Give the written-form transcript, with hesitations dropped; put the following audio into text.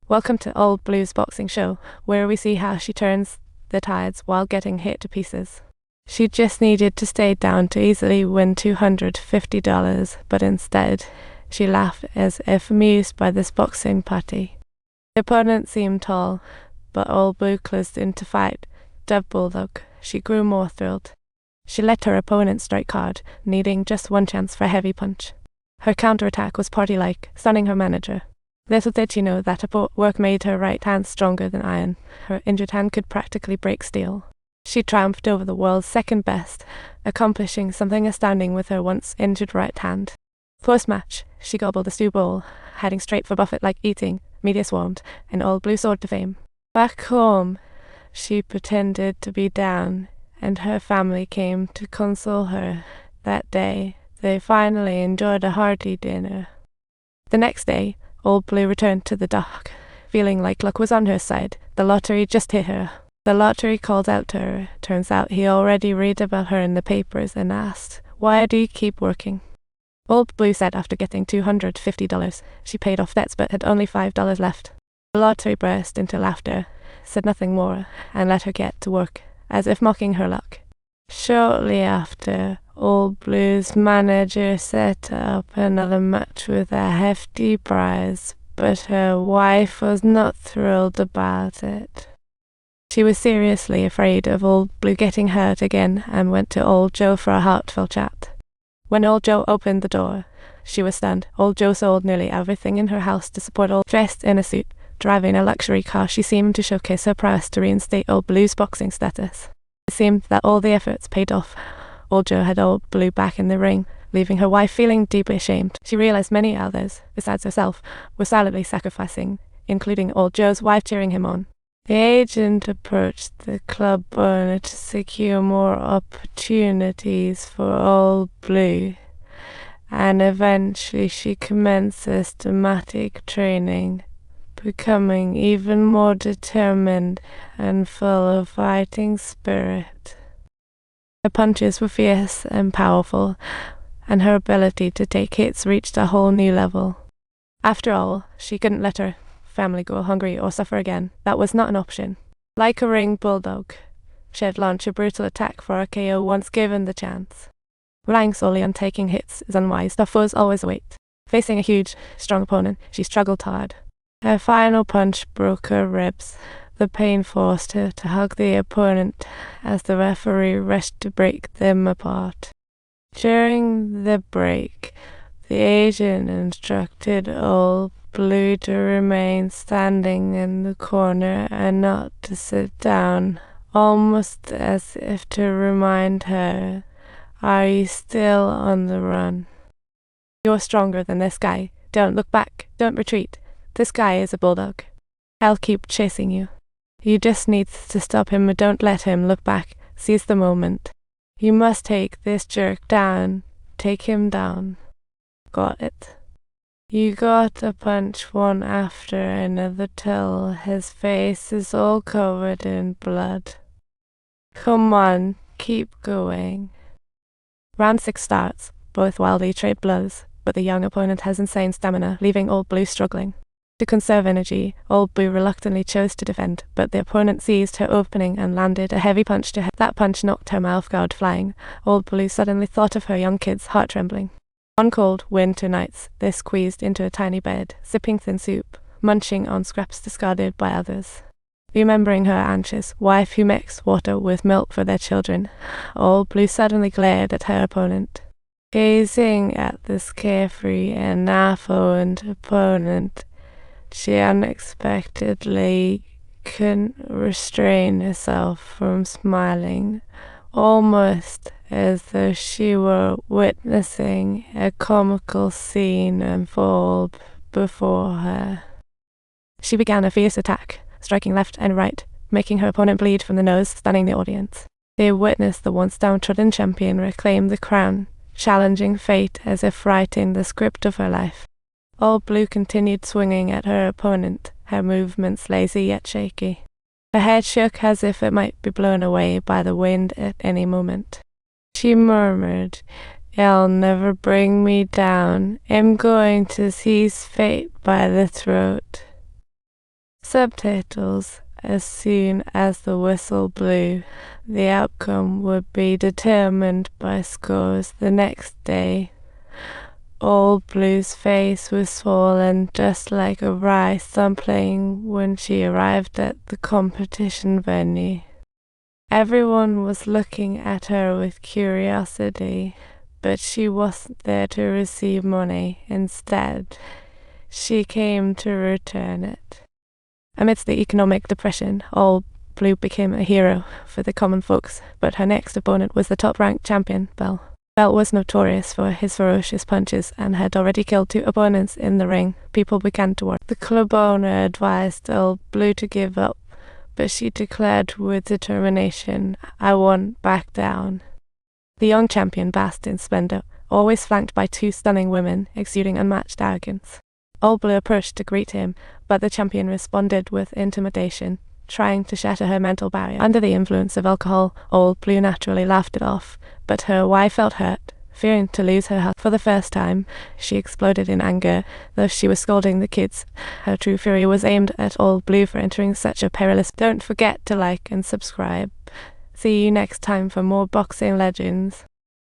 Welcome to Old Blue's boxing show, where we see how she turns the tides while getting hit to pieces. She just needed to stay down to easily win $250, but instead, she laughed as if amused by this boxing party. The opponent seemed tall, but Old Blue closed in to fight. Dubbed Bulldog, she grew more thrilled. She let her opponent strike hard, needing just one chance for a heavy punch. Her counterattack was party-like, stunning her manager. Little did she know that her work made her right hand stronger than iron. Her injured hand could practically break steel. She triumphed over the world's second best, accomplishing something astounding with her once injured right hand. Post-match, she gobbled a stew bowl, heading straight for Buffett like eating. Media swarmed, and Old Blue soared to fame. Back home, she pretended to be down, and her family came to console her. That day, they finally enjoyed a hearty dinner. The next day, Old Blue returned to the dock, feeling like luck was on her side. The lottery just hit her. The lottery called out to her. Turns out he already read about her in the papers and asked, "Why do you keep working?" Old Blue said after getting $250, she paid off debts but had only $5 left. The lottery burst into laughter, said nothing more, and let her get to work, as if mocking her luck. Shortly after, Old Blue's manager set up another match with a hefty prize, but her wife was not thrilled about it. She was seriously afraid of Old Blue getting hurt again and went to Old Joe for a heartfelt chat. When Old Joe opened the door, she was stunned. Old Joe sold nearly everything in her house to support Old. Dressed in a suit, driving a luxury car, she seemed to showcase her prowess to reinstate Old Blue's boxing status. It seemed that all the efforts paid off. Old Joe had Old Blue back in the ring, leaving her wife feeling deeply ashamed. She realized many others, besides herself, were silently sacrificing, including Old Joe's wife cheering him on. The agent approached the club owner to secure more opportunities for Old Blue, and eventually she commenced systematic training, becoming even more determined and full of fighting spirit. Her punches were fierce and powerful, and her ability to take hits reached a whole new level. After all, she couldn't let her family go hungry or suffer again. That was not an option. Like a ring bulldog, she had launched a brutal attack for a KO once given the chance. Relying solely on taking hits is unwise. Tough foes always wait. Facing a huge, strong opponent, she struggled hard. Her final punch broke her ribs. The pain forced her to hug the opponent as the referee rushed to break them apart. During the break, the agent instructed Old Blue to remain standing in the corner and not to sit down, almost as if to remind her, "Are you still on the run? You're stronger than this guy. Don't look back. Don't retreat. This guy is a bulldog. I'll keep chasing you. You just need to stop him and don't let him look back. Seize the moment. You must take this jerk down. Take him down. Got it? You got to punch one after another till his face is all covered in blood. Come on, keep going." Round 6 starts. Both wildly trade blows, but the young opponent has insane stamina, leaving Old Blue struggling. To conserve energy, Old Blue reluctantly chose to defend, but the opponent seized her opening and landed a heavy punch to her. That punch knocked her mouth guard flying. Old Blue suddenly thought of her young kids, heart trembling. On cold winter nights, they squeezed into a tiny bed, sipping thin soup, munching on scraps discarded by others. Remembering her anxious wife who mixed water with milk for their children, Old Blue suddenly glared at her opponent. Gazing at this carefree and affluent opponent, she unexpectedly couldn't restrain herself from smiling, almost as though she were witnessing a comical scene unfold before her. She began a fierce attack, striking left and right, making her opponent bleed from the nose, stunning the audience. They witnessed the once downtrodden champion reclaim the crown, challenging fate as if writing the script of her life. Old Blue continued swinging at her opponent, her movements lazy yet shaky. Her head shook as if it might be blown away by the wind at any moment. She murmured, "You'll never bring me down. I'm going to seize fate by the throat." Subtitles. As soon as the whistle blew, the outcome would be determined by scores the next day. Old Blue's face was swollen just like a rice dumpling when she arrived at the competition venue. Everyone was looking at her with curiosity, but she wasn't there to receive money. Instead, she came to return it. Amidst the economic depression, Old Blue became a hero for the common folks, but her next opponent was the top-ranked champion, Belle. Belle was notorious for his ferocious punches and had already killed 2 opponents in the ring. People began to worry. The club owner advised Old Blue to give up, but she declared with determination, "I won't back down." The young champion basked in splendor, always flanked by 2 stunning women, exuding unmatched arrogance. Old Blue approached to greet him, but the champion responded with intimidation, trying to shatter her mental barrier. Under the influence of alcohol, Old Blue naturally laughed it off, but her wife felt hurt. Fearing to lose her health for the first time, she exploded in anger, though she was scolding the kids. Her true fury was aimed at Old Blue for entering such a perilous. Don't forget to like and subscribe. See you next time for more boxing legends.